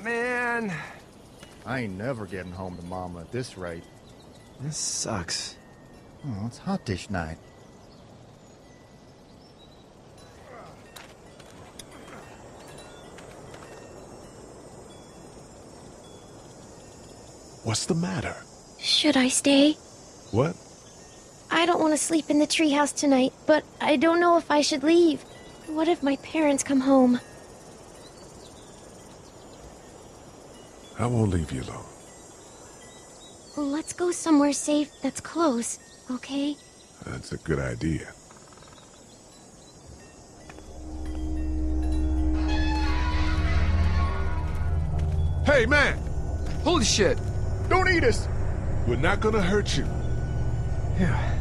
man. I ain't never getting home to Mama at this rate. This sucks. Oh, it's hot dish night. What's the matter? Should I stay? What? I don't want to sleep in the treehouse tonight, but I don't know if I should leave. What if my parents come home? I won't leave you alone. Let's go somewhere safe that's close, okay? That's a good idea. Hey, man! Holy shit! Don't eat us! We're not gonna hurt you. Yeah.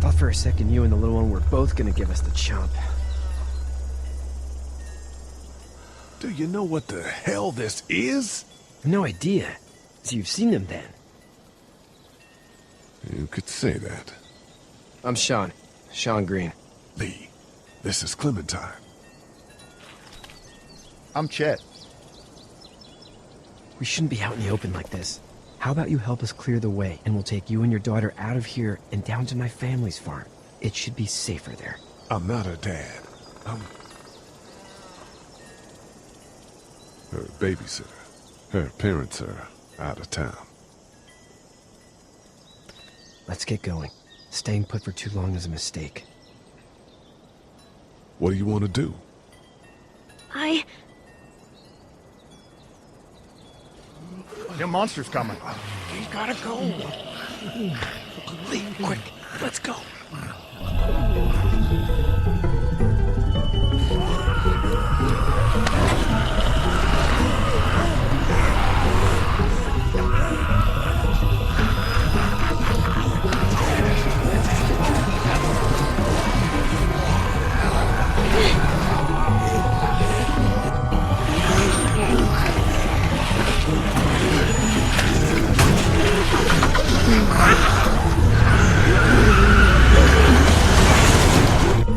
Thought for a second you and the little one were both gonna give us the chomp. Do you know what the hell this is? No idea. So you've seen them then? You could say that. I'm Sean. Sean Green. Lee, this is Clementine. I'm Chet. We shouldn't be out in the open like this. How about you help us clear the way, and we'll take you and your daughter out of here and down to my family's farm. It should be safer there. I'm not her dad. I'm her babysitter. Her parents are out of town. Let's get going. Staying put for too long is a mistake. What do you want to do? The monster's coming. We gotta go. Lee, quick, let's go.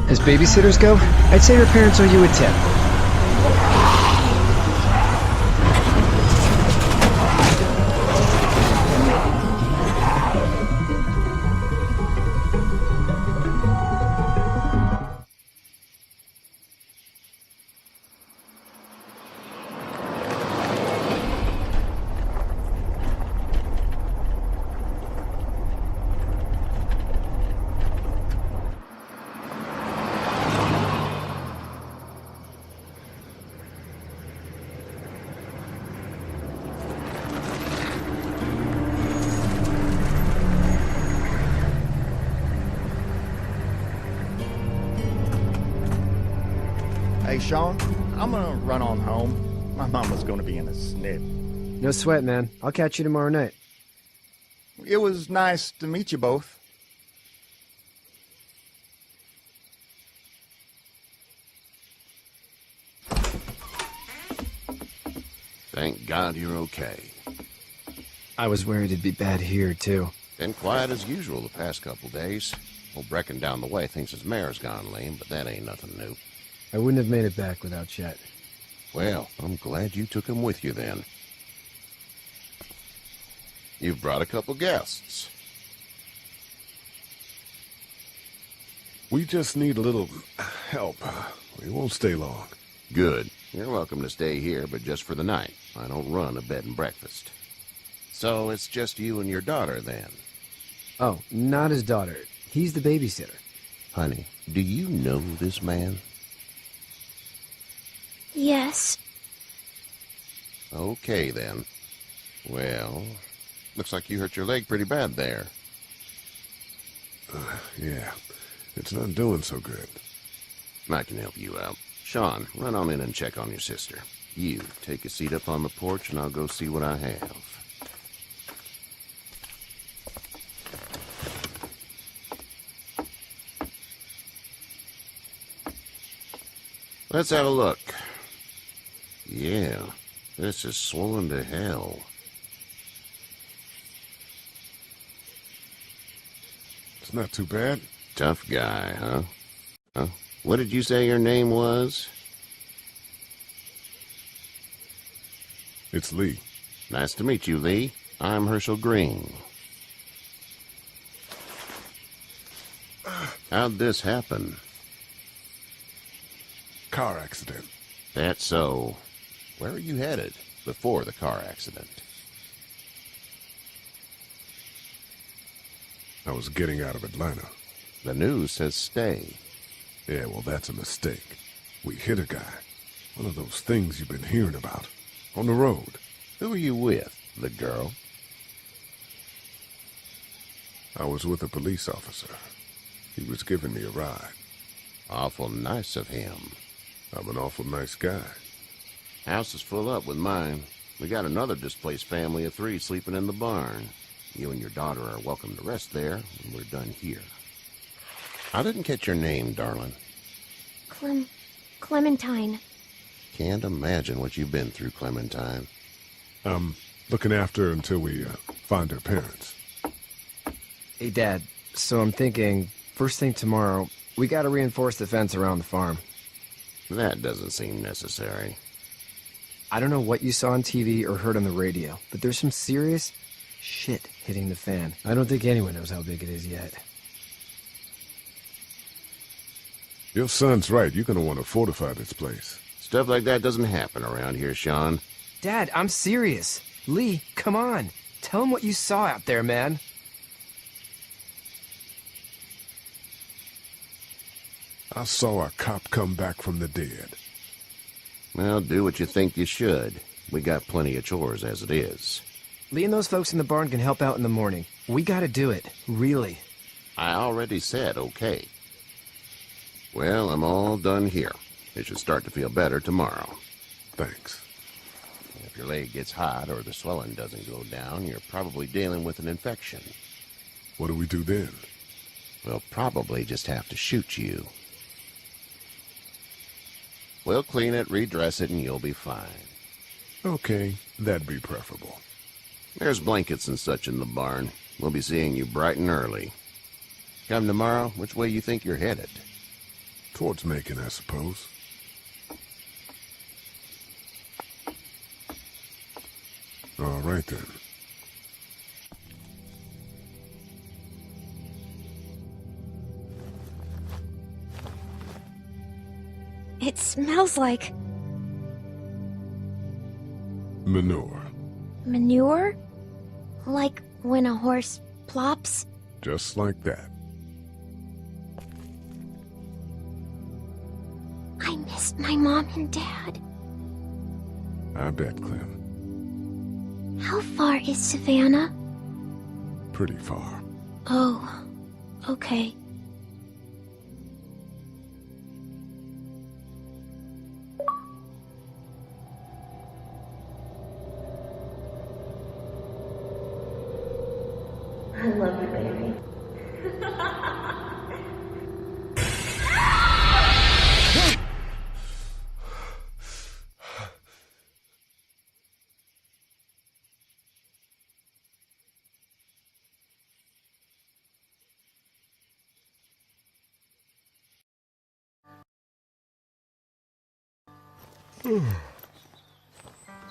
As babysitters go, I'd say your parents owe you a tip. Hey, Sean, I'm gonna run on home. My mama's gonna be in a snit. No sweat, man. I'll catch you tomorrow night. It was nice to meet you both. Thank God you're okay. I was worried it'd be bad here, too. Been quiet as usual the past couple days. Old Brecken down the way thinks his mare's gone lame, but that ain't nothing new. I wouldn't have made it back without Chet. Well, I'm glad you took him with you then. You've brought a couple guests. We just need a little help. We won't stay long. Good. You're welcome to stay here, but just for the night. I don't run a bed and breakfast. So it's just you and your daughter then? Oh, not his daughter. He's the babysitter. Honey, do you know this man? Yes. Okay, then. Well, looks like you hurt your leg pretty bad there. Yeah, it's not doing so good. I can help you out. Sean, run on in and check on your sister. You, take a seat up on the porch and I'll go see what I have. Let's have a look. Yeah, this is swollen to hell. It's not too bad. Tough guy, huh? Huh? What did you say your name was? It's Lee. Nice to meet you, Lee. I'm Herschel Green. How'd this happen? Car accident. That's so. Where are you headed before the car accident? I was getting out of Atlanta. The news says stay. Yeah, well, that's a mistake. We hit a guy. One of those things you've been hearing about. On the road. Who are you with? The girl? I was with a police officer. He was giving me a ride. Awful nice of him. I'm an awful nice guy. House is full up with mine. We got another displaced family of 3 sleeping in the barn. You and your daughter are welcome to rest there when we're done here. I didn't catch your name, darling. Clementine. Can't imagine what you've been through, Clementine. I'm looking after her until we find her parents. Hey, Dad. So I'm thinking, first thing tomorrow, we gotta reinforce the fence around the farm. That doesn't seem necessary. I don't know what you saw on TV or heard on the radio, but there's some serious shit hitting the fan. I don't think anyone knows how big it is yet. Your son's right. You're gonna want to fortify this place. Stuff like that doesn't happen around here, Sean. Dad, I'm serious. Lee, come on. Tell him what you saw out there, man. I saw a cop come back from the dead. Well, do what you think you should. We got plenty of chores as it is. Lee and those folks in the barn can help out in the morning. We gotta do it. Really. I already said okay. Well, I'm all done here. It should start to feel better tomorrow. Thanks. If your leg gets hot or the swelling doesn't go down, you're probably dealing with an infection. What do we do then? We'll probably just have to shoot you. We'll clean it, redress it, and you'll be fine. Okay, that'd be preferable. There's blankets and such in the barn. We'll be seeing you bright and early. Come tomorrow, which way you think you're headed? Towards Macon, I suppose. All right, then. It smells like Manure. manure? Like when a horse plops? Just like that. I missed my mom and dad. I bet, Clem. How far is Savannah? Pretty far. Oh, okay. I love you, baby.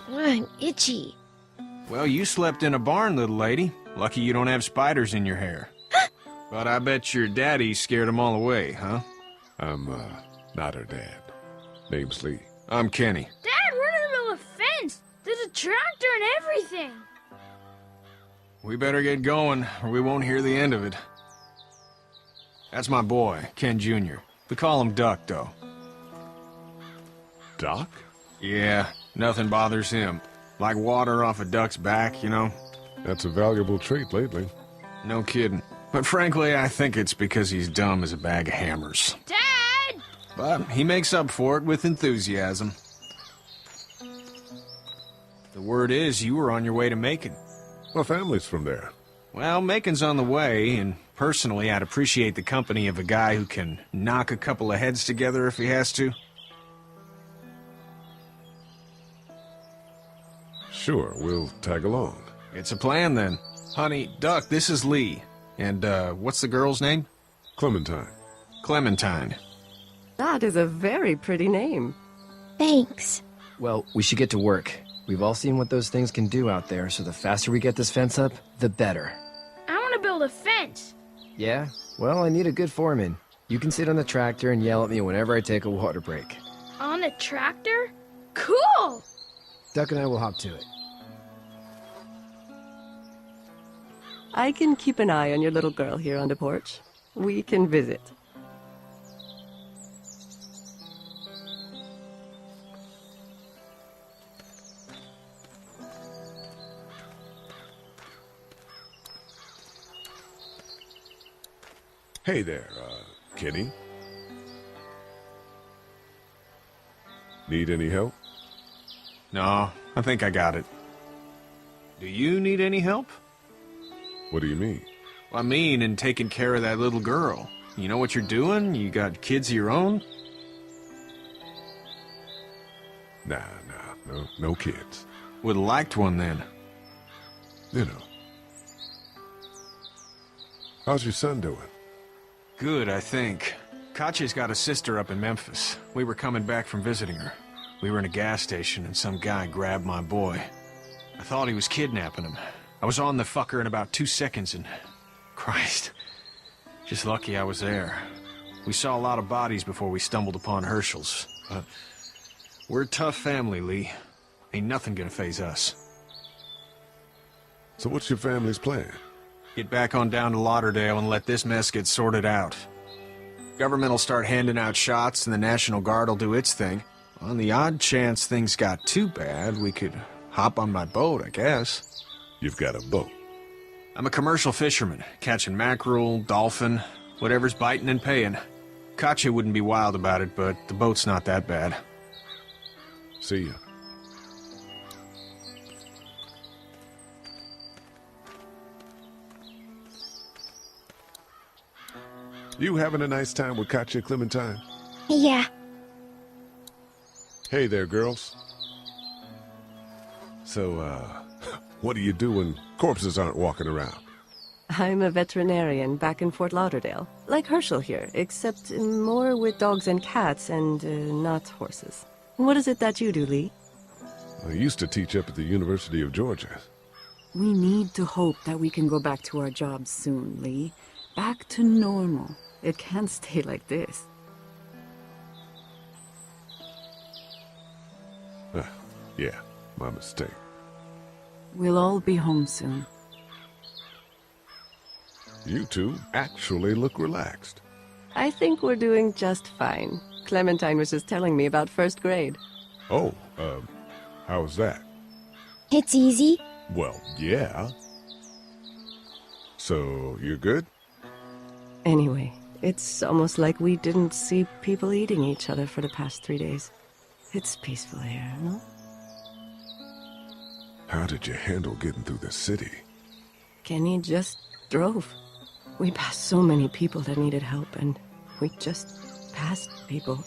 I'm itchy. Well, you slept in a barn, little lady. Lucky you don't have spiders in your hair. But I bet your daddy scared them all away, huh? I'm, not her dad. Name's Lee. I'm Kenny. Dad, we're in the middle of a fence. There's a tractor and everything. We better get going, or we won't hear the end of it. That's my boy, Ken Jr. We call him Duck, though. Doc? Yeah, nothing bothers him. Like water off a duck's back, you know? That's a valuable trait lately. No kidding. But frankly, I think it's because he's dumb as a bag of hammers. Dad! But he makes up for it with enthusiasm. The word is you were on your way to Macon. My family's from there. Well, Macon's on the way, and personally, I'd appreciate the company of a guy who can knock a couple of heads together if he has to. Sure, we'll tag along. It's a plan, then. Honey, Duck, this is Lee. And, what's the girl's name? Clementine. Clementine. That is a very pretty name. Thanks. Well, we should get to work. We've all seen what those things can do out there, so the faster we get this fence up, the better. I want to build a fence. Yeah? Well, I need a good foreman. You can sit on the tractor and yell at me whenever I take a water break. On the tractor? Cool! Duck and I will hop to it. I can keep an eye on your little girl here on the porch. We can visit. Hey there, Kenny. Need any help? No, I think I got it. Do you need any help? What do you mean? I mean, in taking care of that little girl. You know what you're doing? You got kids of your own? Nah, no kids. Would've liked one then. You know. How's your son doing? Good, I think. Katya's got a sister up in Memphis. We were coming back from visiting her. We were in a gas station and some guy grabbed my boy. I thought he was kidnapping him. I was on the fucker in about 2 seconds and... Christ. Just lucky I was there. We saw a lot of bodies before we stumbled upon Herschel's. But we're a tough family, Lee. Ain't nothing gonna faze us. So what's your family's plan? Get back on down to Lauderdale and let this mess get sorted out. Government will start handing out shots and the National Guard will do its thing. On the odd chance things got too bad, we could hop on my boat, I guess. You've got a boat. I'm a commercial fisherman, catching mackerel, dolphin, whatever's biting and paying. Katya wouldn't be wild about it, but the boat's not that bad. See ya. You having a nice time with Katya, Clementine? Yeah. Hey there, girls. So, what do you do when corpses aren't walking around? I'm a veterinarian back in Fort Lauderdale. Like Herschel here, except more with dogs and cats and not horses. What is it that you do, Lee? I used to teach up at the University of Georgia. We need to hope that we can go back to our jobs soon, Lee. Back to normal. It can't stay like this. Yeah, my mistake. We'll all be home soon. You two actually look relaxed. I think we're doing just fine. Clementine was just telling me about first grade. Oh, how was that? It's easy. Well, yeah. So, you're good? Anyway, it's almost like we didn't see people eating each other for the past 3 days. It's peaceful here, no? How did you handle getting through the city? Kenny just drove. We passed so many people that needed help, and we just passed people.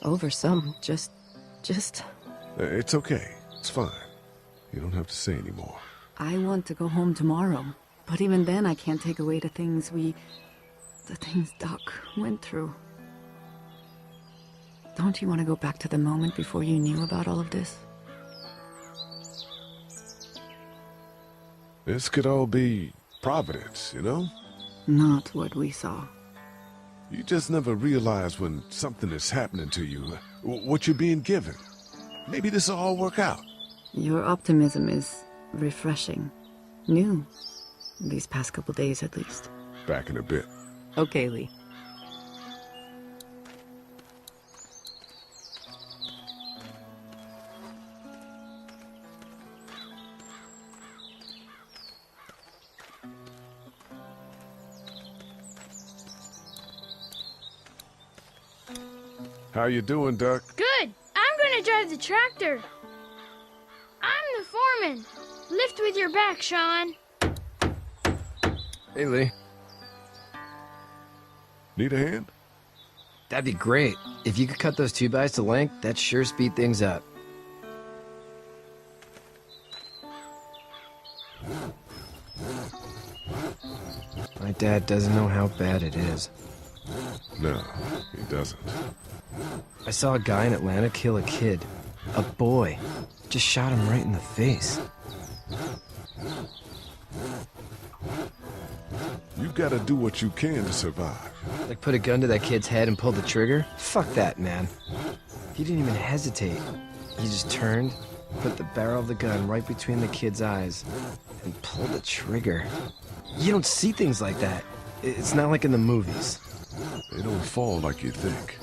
Over some, just... It's okay. It's fine. You don't have to say anymore. I want to go home tomorrow. But even then, I can't take away the things Doc went through. Don't you want to go back to the moment before you knew about all of this? This could all be Providence, you know? Not what we saw. You just never realize when something is happening to you, what you're being given. Maybe this will all work out. Your optimism is refreshing. New. These past couple days, at least. Back in a bit. Okay, Lee. How you doing, Duck? Good. I'm gonna drive the tractor. I'm the foreman. Lift with your back, Sean. Hey, Lee. Need a hand? That'd be great. If you could cut those 2x to length, that'd sure speed things up. My dad doesn't know how bad it is. No, he doesn't. I saw a guy in Atlanta kill a kid. A boy. Just shot him right in the face. You gotta do what you can to survive. Like put a gun to that kid's head and pull the trigger? Fuck that, man. He didn't even hesitate. He just turned, put the barrel of the gun right between the kid's eyes, and pulled the trigger. You don't see things like that. It's not like in the movies. They don't fall like you think.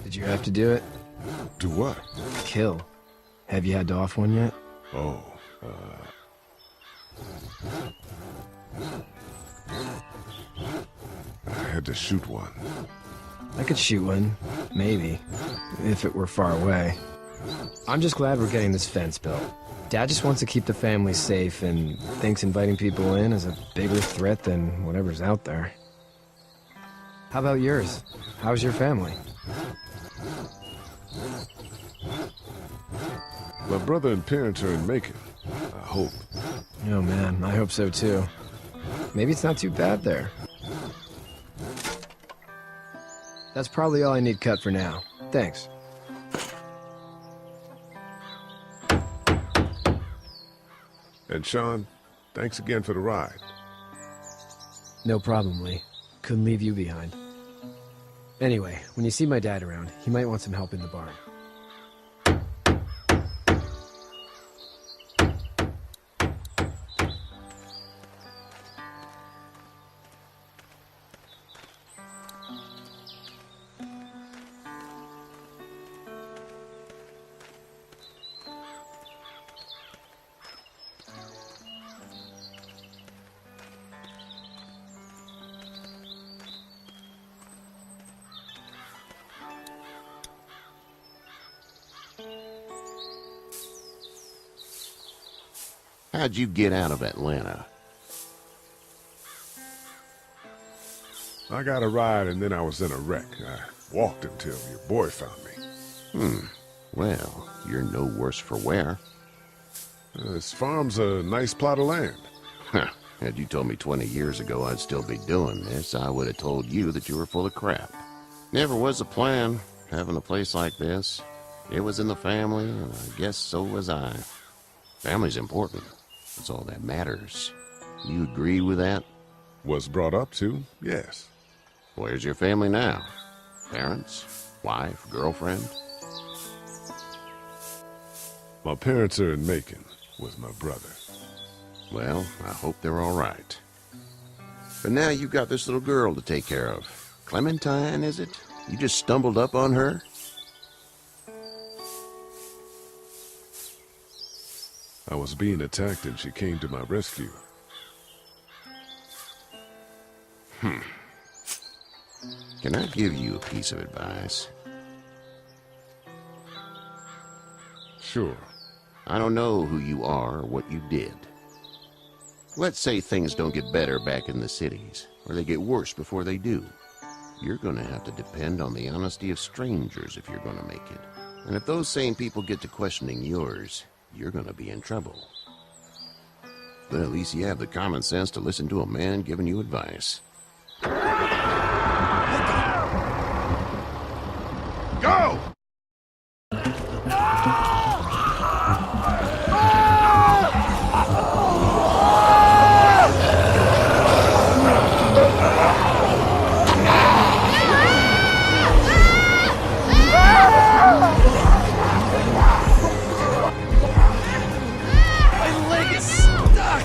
Did you have to do it? Do what? Kill. Have you had to off one yet? Oh, I had to shoot one. I could shoot one. Maybe. If it were far away. I'm just glad we're getting this fence built. Dad just wants to keep the family safe and thinks inviting people in is a bigger threat than whatever's out there. How about yours? How's your family? My brother and parents are in Macon. I hope. Oh man, I hope so too. Maybe it's not too bad there. That's probably all I need cut for now. Thanks. And Sean, thanks again for the ride. No problem, Lee. Couldn't leave you behind. Anyway, when you see my dad around, he might want some help in the barn. How'd you get out of Atlanta? I got a ride and then I was in a wreck. I walked until your boy found me. Well, you're no worse for wear. This farm's a nice plot of land. Huh. Had you told me 20 years ago I'd still be doing this, I would have told you that you were full of crap. Never was a plan, having a place like this. It was in the family, and I guess so was I. Family's important. That's all that matters. You agree with that? Was brought up to, yes. Where's your family now? Parents? Wife? Girlfriend? My parents are in Macon with my brother. Well, I hope they're all right. But now you've got this little girl to take care of. Clementine, is it? You just stumbled up on her? I was being attacked and she came to my rescue. Can I give you a piece of advice? Sure. I don't know who you are or what you did. Let's say things don't get better back in the cities, or they get worse before they do. You're gonna have to depend on the honesty of strangers if you're gonna make it. And if those same people get to questioning yours, you're gonna be in trouble. But at least you have the common sense to listen to a man giving you advice. Go! My leg is stuck!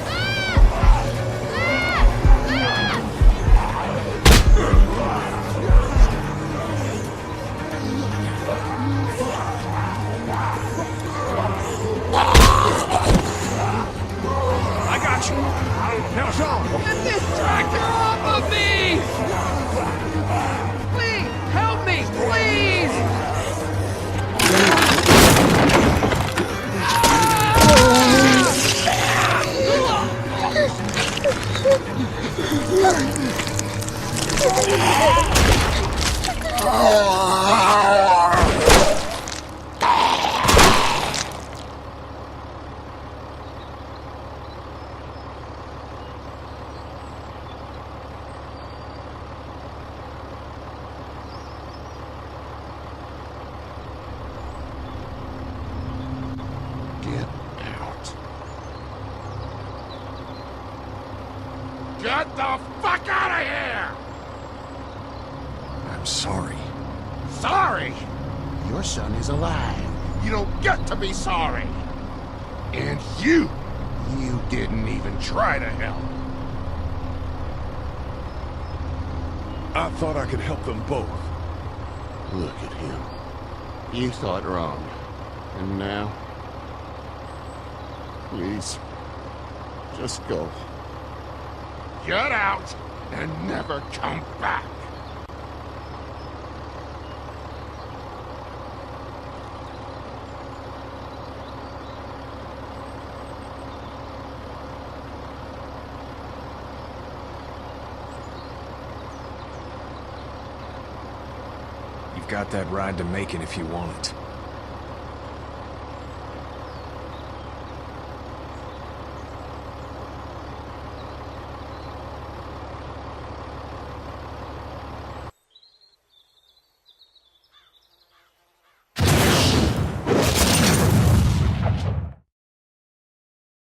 the fuck out of here! I'm sorry. Sorry? Your son is alive. You don't get to be sorry. And you didn't even try to help. I thought I could help them both. Look at him. You thought wrong. And now? Please, just go. Get out and never come back. You've got that ride to Macon if you want it.